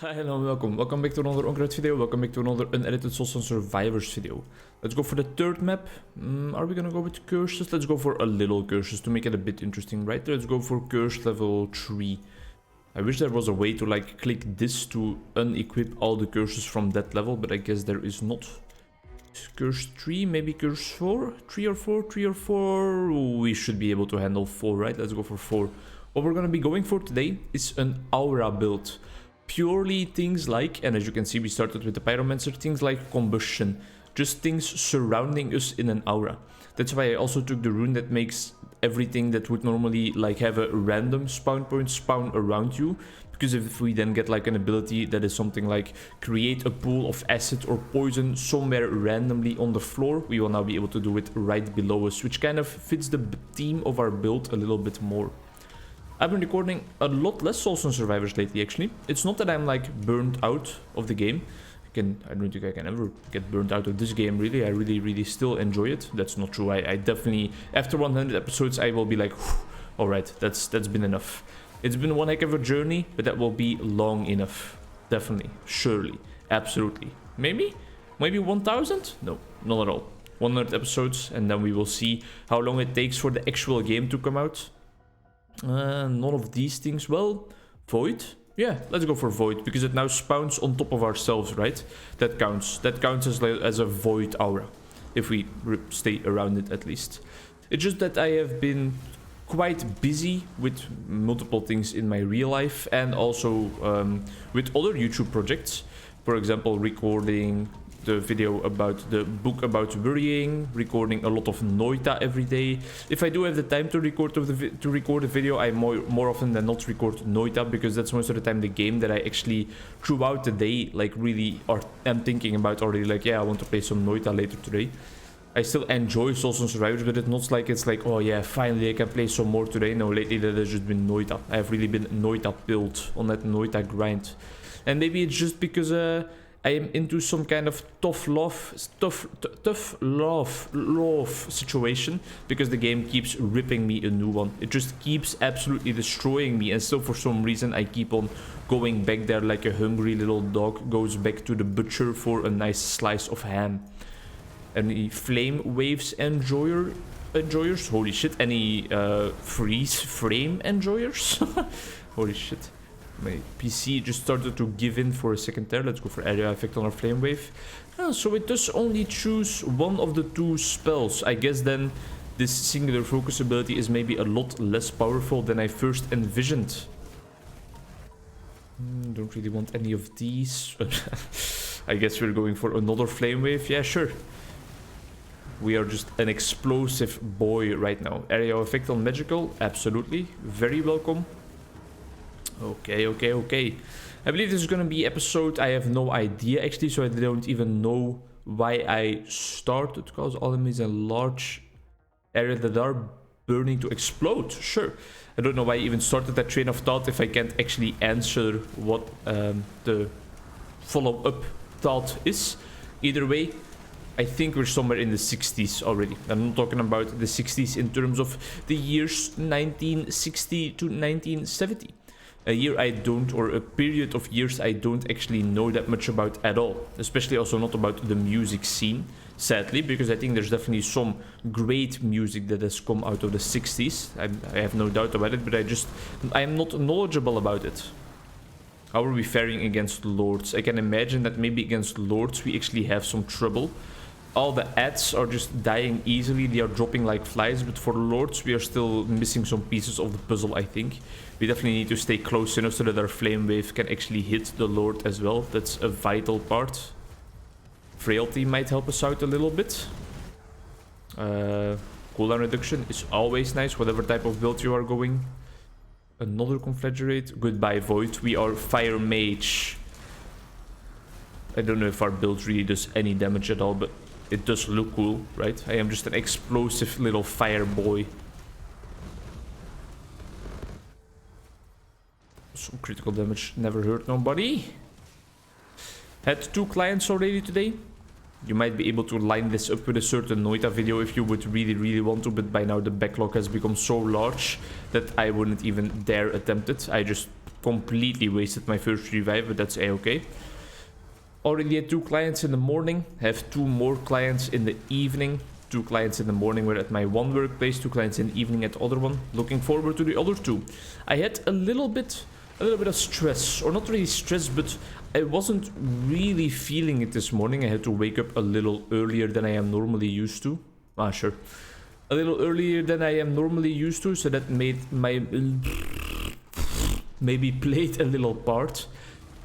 Hi, hello and welcome. Welcome back to another Onkruid video. Welcome back to another unedited Soulstone Survivors video. Let's go for the third map. Are we gonna go with curses? Let's go for a little curses to make it a bit interesting, right? Let's go for curse level 3. I wish there was a way to like click this to unequip all the curses from that level, but I guess there is not. Curse 3, maybe curse 4? 3 or 4? 3 or 4? We should be able to handle 4, right? Let's go for 4. What we're gonna be going for today is an aura build. Purely things like, and as you can see we started with the pyromancer, things like combustion, just things surrounding us in an aura. That's why I also took the rune that makes everything that would normally like have a random spawn point spawn around you, because if we then get like an ability that is something like create a pool of acid or poison somewhere randomly on the floor, we will now be able to do it right below us, which kind of fits the theme of our build a little bit more. I've been recording a lot less Soulstone Survivors lately, actually. It's not that I'm like burnt out of the game. I don't think I can ever get burnt out of this game, really. I really still enjoy it. That's not true. I definitely, after 100 episodes, I will be like, alright, that's been enough. It's been one heck of a journey, but that will be long enough. Definitely, surely, absolutely. Maybe 1000? No, not at all. 100 episodes, and then we will see how long it takes for the actual game to come out. None of these things. Well, void. Yeah, let's go for void, because it now spawns on top of ourselves, right? That counts as a void aura, if we stay around it at least. It's just that I have been quite busy with multiple things in my real life, and also with other YouTube projects. For example, recording the video about the book about worrying, recording a lot of Noita every day. If I do have the time to record a video, I more often than not record Noita, because that's most of the time the game that I actually throughout the day like really am thinking about already. Like, yeah, I want to play some Noita later today. I still enjoy Soulstone Survivors, but it's not like it's like, oh yeah, finally I can play some more today. No, lately that has just been Noita. I have really been Noita built on that Noita grind, and maybe it's just because I am into some kind of tough love situation, because the game keeps ripping me a new one. It just keeps absolutely destroying me, and still for some reason I keep on going back there like a hungry little dog goes back to the butcher for a nice slice of ham. Any flame waves enjoyers? Holy shit. Any freeze frame enjoyers? Holy shit. My PC just started to give in for a second there. Let's go for area effect on our flame wave. So it does only choose one of the two spells. I guess then this singular focus ability is maybe a lot less powerful than I first envisioned. Don't really want any of these. I guess we're going for another flame wave. Yeah, sure. We are just an explosive boy right now. Area effect on magical, absolutely. Very welcome. Okay. I believe this is gonna be episode, I have no idea actually, so I don't even know why I started. Cause all enemies in large area that are burning to explode. Sure. I don't know why I even started that train of thought if I can't actually answer what the follow-up thought is. Either way, I think we're somewhere in the 60s already. I'm not talking about the 60s in terms of the years 1960 to 1970. A year I don't, or a period of years I don't actually know that much about at all. Especially also not about the music scene, sadly, because I think there's definitely some great music that has come out of the 60s. I have no doubt about it, but I am not knowledgeable about it. How are we faring against lords? I can imagine that maybe against lords we actually have some trouble. All the ads are just dying easily, they are dropping like flies, but for lords we are still missing some pieces of the puzzle, I think. We definitely need to stay close enough so that our flame wave can actually hit the lord as well. That's a vital part. Frailty might help us out a little bit. Cooldown reduction is always nice, whatever type of build you are going. Another conflagrate. Goodbye void, we are fire mage. I don't know if our build really does any damage at all, but it does look cool, right? I am just an explosive little fire boy. Some critical damage never hurt nobody. Had 2 clients already today. You might be able to line this up with a certain Noita video if you would really want to, but by now the backlog has become so large that I wouldn't even dare attempt it. I just completely wasted my first revive, but that's a-okay. Already had 2 clients in the morning, have 2 more clients in the evening. 2 clients in the morning were at my one workplace, 2 clients in the evening at the other one. Looking forward to the other 2. I had a little bit of stress, or not really stress, but I wasn't really feeling it this morning. I had to wake up a little earlier than I am normally used to. Sure. A little earlier than I am normally used to, so that made my... maybe played a little part.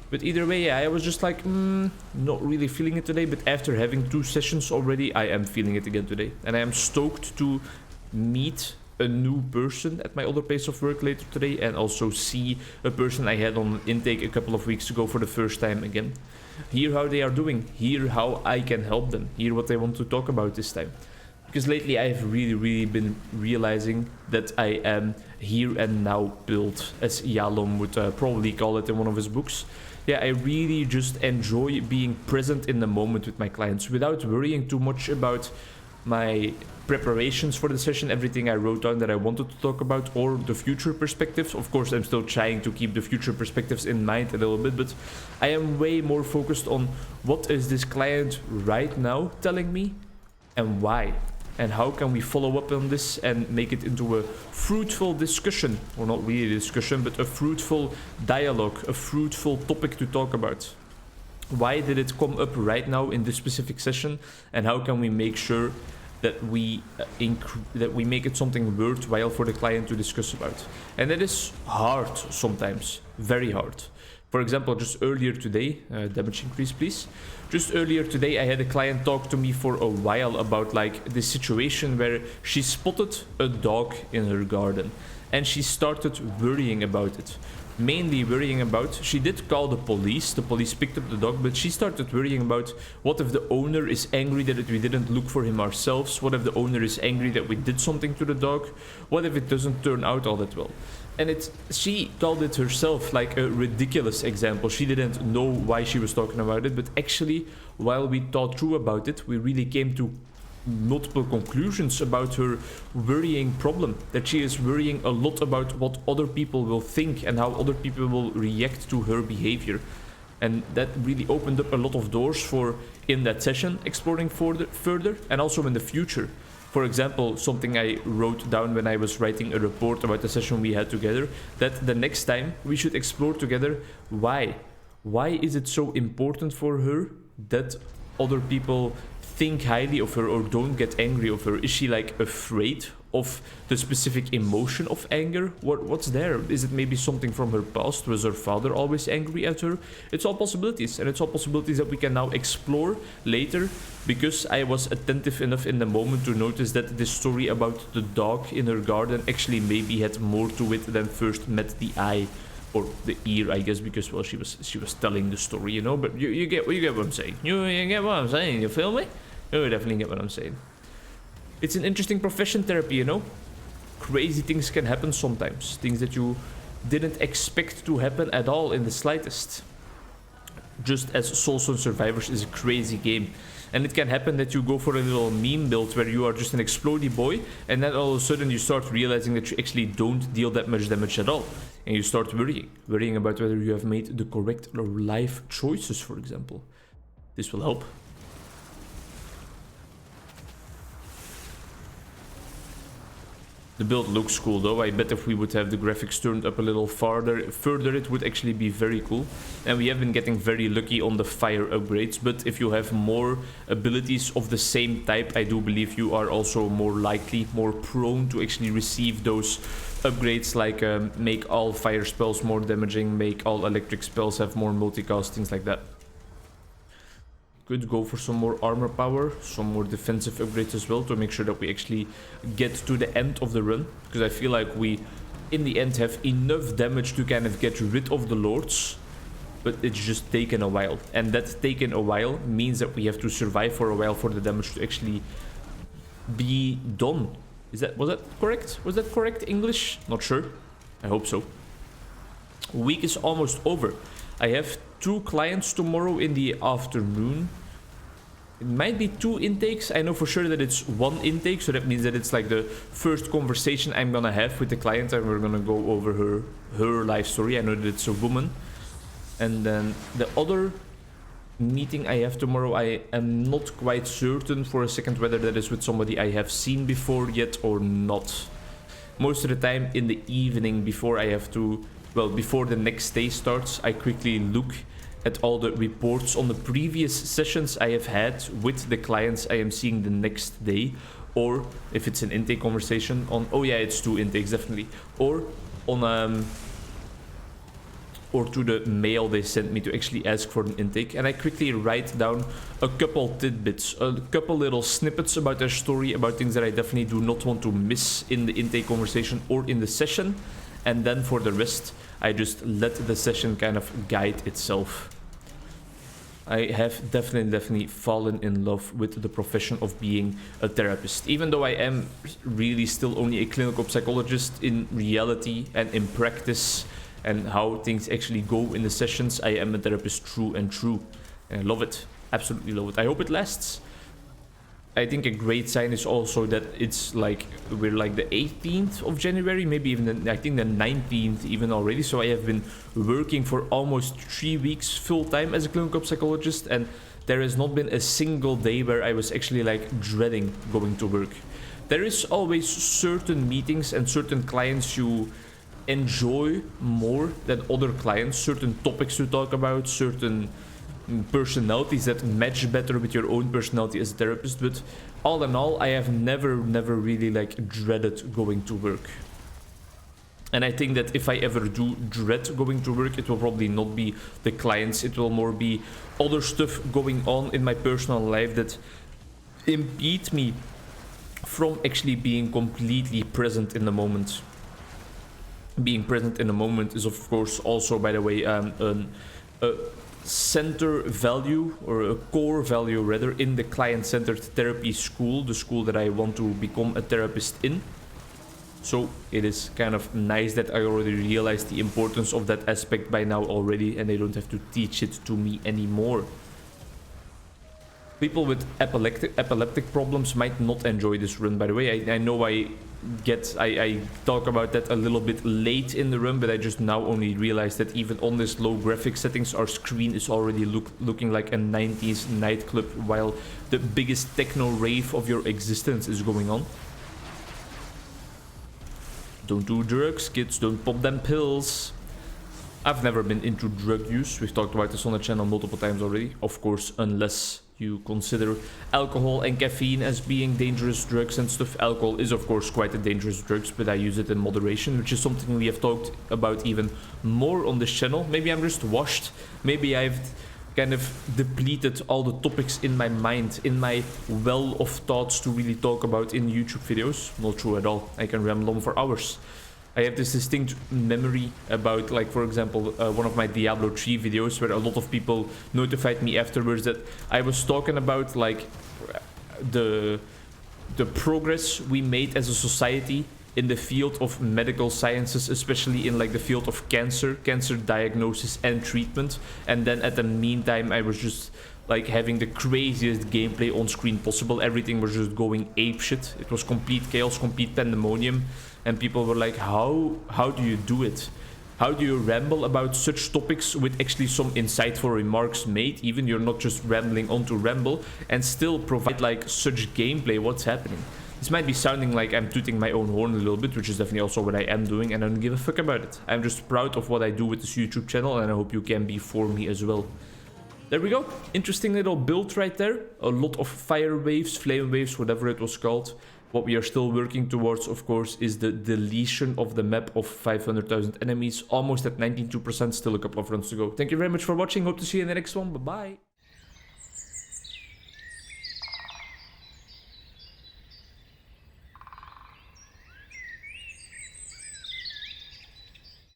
But either way, yeah, I was just like, not really feeling it today. But after having 2 sessions already, I am feeling it again today. And I am stoked to meet a new person at my other place of work later today. And also see a person I had on intake a couple of weeks ago for the first time again. Hear how they are doing. Hear how I can help them. Hear what they want to talk about this time. Because lately I have really been realizing that I am here and now built, as Yalom would probably call it in one of his books. Yeah, I really just enjoy being present in the moment with my clients without worrying too much about my preparations for the session, everything I wrote down that I wanted to talk about, or the future perspectives. Of course, I'm still trying to keep the future perspectives in mind a little bit, but I am way more focused on what is this client right now telling me and why. And how can we follow up on this and make it into a fruitful discussion? Or not really a discussion, but a fruitful dialogue, a fruitful topic to talk about. Why did it come up right now in this specific session? And how can we make sure that we make it something worthwhile for the client to discuss about? And that is hard sometimes, very hard. For example, just earlier today, damage increase please. Just earlier today, I had a client talk to me for a while about like the situation where she spotted a dog in her garden and she started worrying about it. Mainly worrying about, she did call the police picked up the dog, but she started worrying about what if the owner is angry that we didn't look for him ourselves, what if the owner is angry that we did something to the dog, what if it doesn't turn out all that well. And she called it herself like a ridiculous example. She didn't know why she was talking about it, but actually, while we thought through about it, we really came to multiple conclusions about her worrying problem. That she is worrying a lot about what other people will think and how other people will react to her behavior. And that really opened up a lot of doors for, in that session, exploring further and also in the future. For example, something I wrote down when I was writing a report about the session we had together, that the next time we should explore together why. Why is it so important for her that other people think highly of her or don't get angry of her? Is she like afraid of the specific emotion of anger? What's there? Is it maybe something from her past? Was her father always angry at her? It's all possibilities, and it's all possibilities that we can now explore later, because I was attentive enough in the moment to notice that this story about the dog in her garden actually maybe had more to it than first met the eye or the ear, I guess, because well, she was telling the story, you know. But you get what I'm saying. You get what I'm saying. You feel me? You definitely get what I'm saying. It's an interesting profession, therapy, you know. Crazy things can happen sometimes. Things that you didn't expect to happen at all in the slightest. Just as Soulstone Survivors is a crazy game. And it can happen that you go for a little meme build where you are just an explodey boy, and then all of a sudden you start realizing that you actually don't deal that much damage at all. And you start worrying about whether you have made the correct life choices, for example. This will help. The build looks cool though. I bet if we would have the graphics turned up a little further it would actually be very cool. And we have been getting very lucky on the fire upgrades, but if you have more abilities of the same type, I do believe you are also more likely, more prone to actually receive those upgrades, like make all fire spells more damaging, make all electric spells have more multicast, things like that. Could go for some more armor power, some more defensive upgrades as well, to make sure that we actually get to the end of the run, because I feel like we in the end have enough damage to kind of get rid of the lords, but it's just taken a while, and that taken a while means that we have to survive for a while for the damage to actually be done. Was that correct? Was that correct English? Not sure. I hope so. Week is almost over. I have 2 clients tomorrow in the afternoon. It might be 2 intakes. I know for sure that it's 1 intake, so that means that it's like the first conversation I'm gonna have with the client, and we're gonna go over her life story. I know that it's a woman. And then the other meeting I have tomorrow, I am not quite certain for a second whether that is with somebody I have seen before yet or not. Most of the time in the evening before I have to, well, before the next day starts, I quickly look at all the reports on the previous sessions I have had with the clients I am seeing the next day, or if it's an intake conversation on, oh yeah, it's 2 intakes definitely, or on or to the mail they sent me to actually ask for an intake, and I quickly write down a couple tidbits, a couple little snippets about their story, about things that I definitely do not want to miss in the intake conversation or in the session, and then for the rest I just let the session kind of guide itself. I have definitely fallen in love with the profession of being a therapist. Even though I am really still only a clinical psychologist, in reality and in practice and how things actually go in the sessions, I am a therapist through and through. And I love it. Absolutely love it. I hope it lasts. I think a great sign is also that it's like, we're like the 18th of January, maybe even I think the 19th even already. So I have been working for almost 3 weeks full time as a clinical psychologist, and there has not been a single day where I was actually like dreading going to work. There is always certain meetings and certain clients you enjoy more than other clients, certain topics to talk about, certain personalities that match better with your own personality as a therapist, but all in all, I have never really like dreaded going to work. And I think that if I ever do dread going to work, it will probably not be the clients, it will more be other stuff going on in my personal life that impede me from actually being completely present in the moment. Being present in the moment is of course also, by the way, a center value, or a core value rather, in the client-centered therapy school, the school that I want to become a therapist in. So it is kind of nice that I already realized the importance of that aspect by now already, and they don't have to teach it to me anymore. People with epileptic problems might not enjoy this run, by the way. I know I talk about that a little bit late in the run, but I just now only realized that even on this low graphic settings, our screen is already looking like a 90s nightclub while the biggest techno rave of your existence is going on. Don't do drugs, kids, don't pop them pills. I've never been into drug use. We've talked about this on the channel multiple times already. Of course, unless you consider alcohol and caffeine as being dangerous drugs and stuff. Alcohol is of course quite a dangerous drug, but I use it in moderation, which is something we have talked about even more on this channel. Maybe I'm just washed. Maybe I've kind of depleted all the topics in my mind, in my well of thoughts to really talk about in YouTube videos. Not true at all. I can ramble on for hours. I have this distinct memory about, like, for example, one of my Diablo 3 videos where a lot of people notified me afterwards that I was talking about, like, the progress we made as a society in the field of medical sciences, especially in, like, the field of cancer diagnosis and treatment. And then at the meantime, I was just, like, having the craziest gameplay on screen possible. Everything was just going apeshit. It was complete chaos, complete pandemonium. And people were like, how do you do it? How do you ramble about such topics with actually some insightful remarks made? Even you're not just rambling on to ramble, and still provide like such gameplay. What's happening? This might be sounding like I'm tooting my own horn a little bit, which is definitely also what I am doing, and I don't give a fuck about it. I'm just proud of what I do with this YouTube channel, and I hope you can be for me as well. There we go. Interesting little build right there. A lot of fire waves, flame waves, whatever it was called. What we are still working towards, of course, is the deletion of the map of 500,000 enemies. Almost at 92%, still a couple of runs to go. Thank you very much for watching. Hope to see you in the next one. Bye-bye.